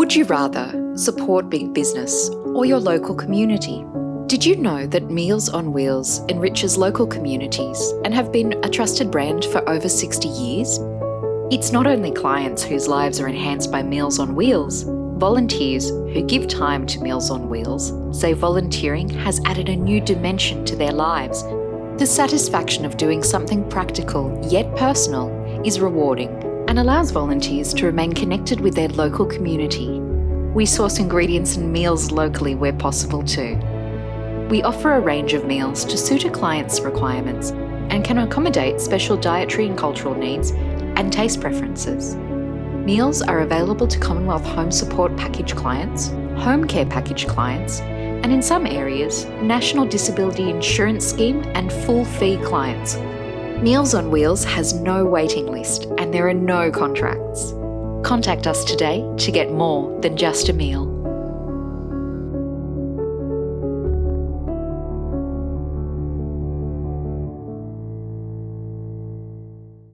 Would you rather support big business or your local community? Did you know that Meals on Wheels enriches local communities and have been a trusted brand for over 60 years? It's not only clients whose lives are enhanced by Meals on Wheels. Volunteers who give time to Meals on Wheels say volunteering has added a new dimension to their lives. The satisfaction of doing something practical yet personal is rewarding and allows volunteers to remain connected with their local community. We source ingredients and meals locally where possible too. We offer a range of meals to suit a client's requirements and can accommodate special dietary and cultural needs and taste preferences. Meals are available to Commonwealth Home Support Package clients, Home Care Package clients, and in some areas, National Disability Insurance Scheme and full fee clients. Meals on Wheels has no waiting list and there are no contracts. Contact us today to get more than just a meal.